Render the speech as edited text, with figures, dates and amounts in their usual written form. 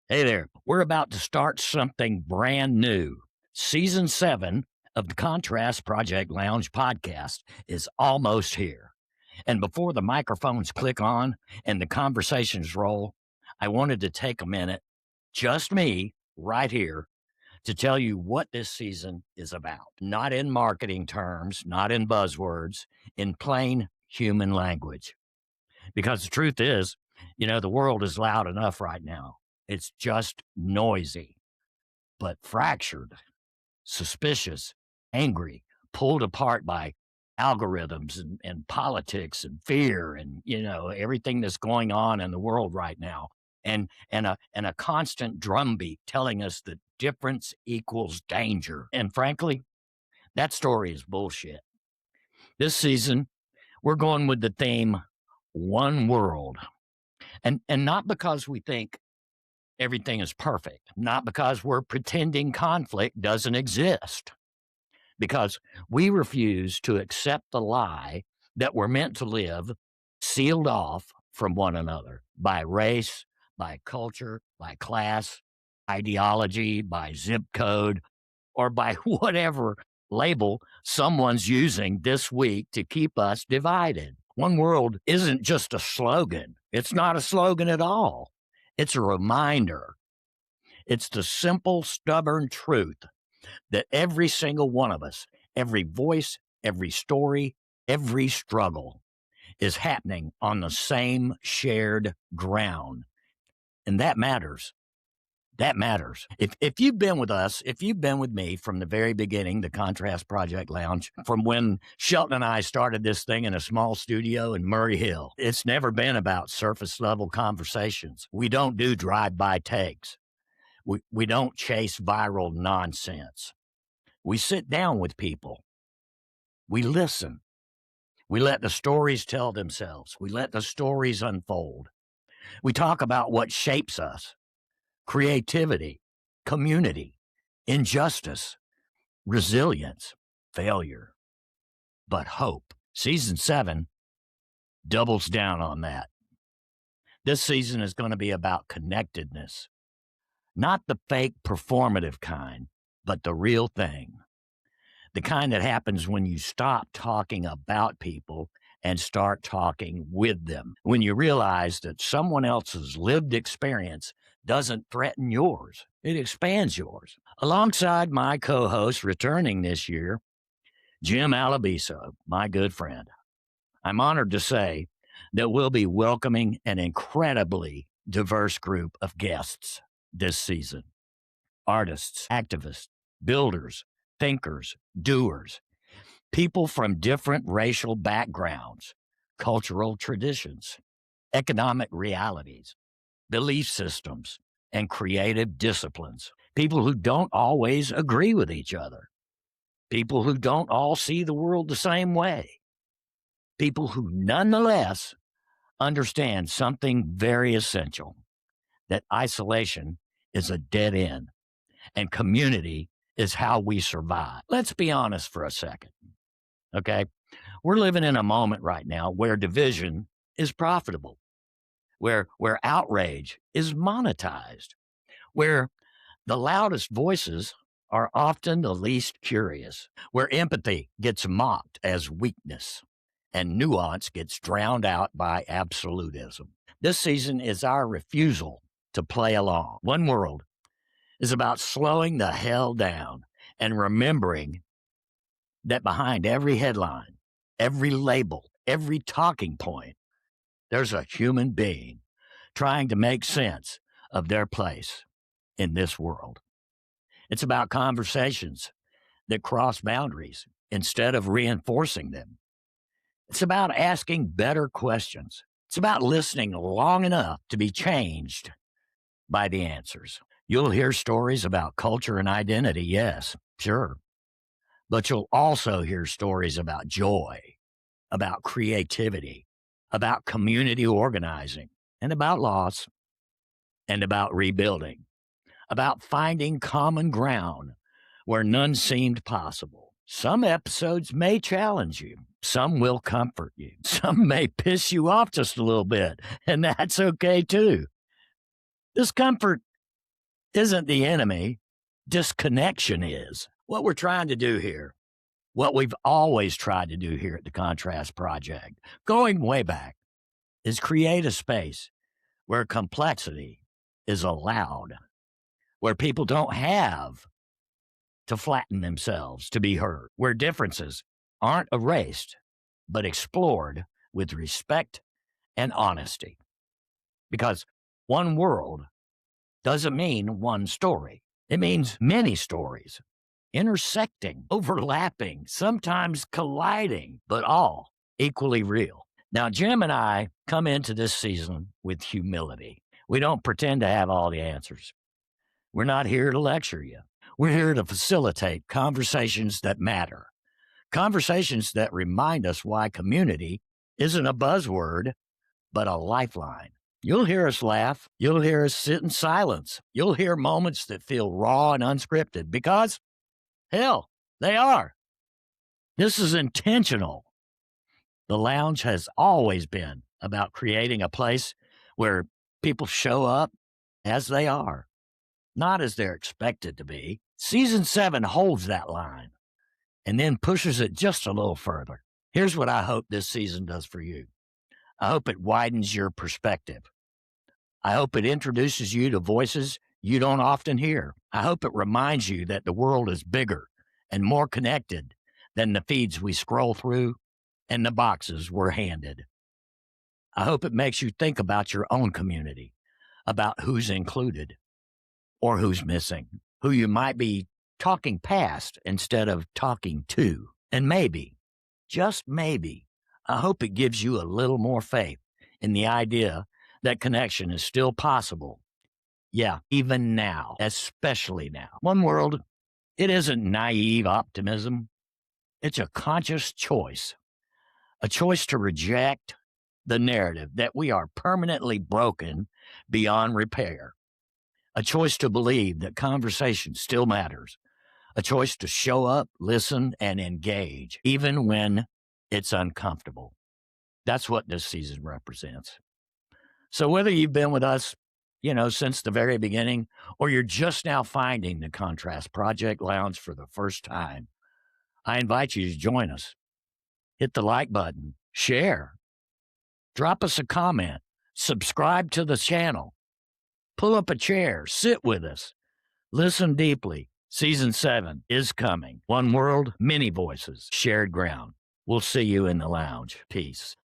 Hey there. We're about to start something brand new. Season 7 of the Contrast Project Lounge podcast is almost here. And before the microphones click on and the conversations roll, I wanted to take a minute, just me, right here, to tell you what this season is about. Not in marketing terms, not in buzzwords, in plain human language. Because the truth is, the world is loud enough right now. It's just noisy, but fractured, suspicious, angry, pulled apart by algorithms and politics and fear and, everything that's going on in the world right now. And a constant drumbeat telling us that difference equals danger. And frankly, that story is bullshit. This season, we're going with the theme One World. And not because we think everything is perfect, not because we're pretending conflict doesn't exist, because we refuse to accept the lie that we're meant to live sealed off from one another by race, by culture, by class, ideology, by zip code, or by whatever label someone's using this week to keep us divided. One World isn't just a slogan. It's not a slogan at all. It's a reminder. It's the simple, stubborn truth that every single one of us, every voice, every story, every struggle is happening on the same shared ground. And that matters. That matters. If you've been with us, if you've been with me from the very beginning, the Contrast Project Lounge, from when Shelton and I started this thing in a small studio in Murray Hill, it's never been about surface level conversations. We don't do drive-by takes. We don't chase viral nonsense. We sit down with people. We listen. We let the stories tell themselves. We let the stories unfold. We talk about what shapes us. Creativity, community, injustice, resilience, failure, but hope. Season 7 doubles down on that. This season is going to be about connectedness, not the fake performative kind, but the real thing. The kind that happens when you stop talking about people and start talking with them. When you realize that someone else's lived experience doesn't threaten yours, it expands yours. Alongside my co-host returning this year, Jim Alabiso, my good friend, I'm honored to say that we'll be welcoming an incredibly diverse group of guests this season. Artists, activists, builders, thinkers, doers, people from different racial backgrounds, cultural traditions, economic realities, belief systems, and creative disciplines. People who don't always agree with each other. People who don't all see the world the same way. People who nonetheless understand something very essential, that isolation is a dead end and community is how we survive. Let's be honest for a second, okay? We're living in a moment right now where division is profitable, where outrage is monetized, where the loudest voices are often the least curious, where empathy gets mocked as weakness and nuance gets drowned out by absolutism. This season is our refusal to play along. One World is about slowing the hell down and remembering that behind every headline, every label, every talking point, there's a human being trying to make sense of their place in this world. It's about conversations that cross boundaries instead of reinforcing them. It's about asking better questions. It's about listening long enough to be changed by the answers. You'll hear stories about culture and identity, yes, sure. But you'll also hear stories about joy, about creativity, about community organizing, and about loss, and about rebuilding, about finding common ground where none seemed possible. Some episodes may challenge you. Some will comfort you. Some may piss you off just a little bit, and that's okay too. Discomfort isn't the enemy. Disconnection is. What we're trying to do here, what we've always tried to do here at the Contrast Project, going way back, is create a space where complexity is allowed, where people don't have to flatten themselves to be heard, where differences aren't erased, but explored with respect and honesty. Because one world doesn't mean one story. It means many stories, intersecting, overlapping, sometimes colliding, but all equally real. Now, Jim and I come into this season with humility. We don't pretend to have all the answers. We're not here to lecture you. We're here to facilitate conversations that matter, conversations that remind us why community isn't a buzzword, but a lifeline. You'll hear us laugh. You'll hear us sit in silence. You'll hear moments that feel raw and unscripted because, hell, they are. This is intentional. The lounge has always been about creating a place where people show up as they are, not as they're expected to be. Season 7 holds that line and then pushes it just a little further. Here's what I hope this season does for you. I hope it widens your perspective. I hope it introduces you to voices you don't often hear. I hope it reminds you that the world is bigger and more connected than the feeds we scroll through and the boxes we're handed. I hope it makes you think about your own community, about who's included or who's missing, who you might be talking past instead of talking to. And maybe, just maybe, I hope it gives you a little more faith in the idea that connection is still possible. Yeah, even now, especially now. One world, it isn't naive optimism. It's a conscious choice, a choice to reject the narrative that we are permanently broken beyond repair, a choice to believe that conversation still matters, a choice to show up, listen, and engage, even when it's uncomfortable. That's what this season represents. So whether you've been with us, since the very beginning, or you're just now finding the Contrast Project Lounge for the first time, I invite you to join us. Hit the like button, share, drop us a comment, subscribe to the channel, pull up a chair, sit with us, listen deeply. Season 7 is coming. One world, many voices, shared ground. We'll see you in the lounge. Peace.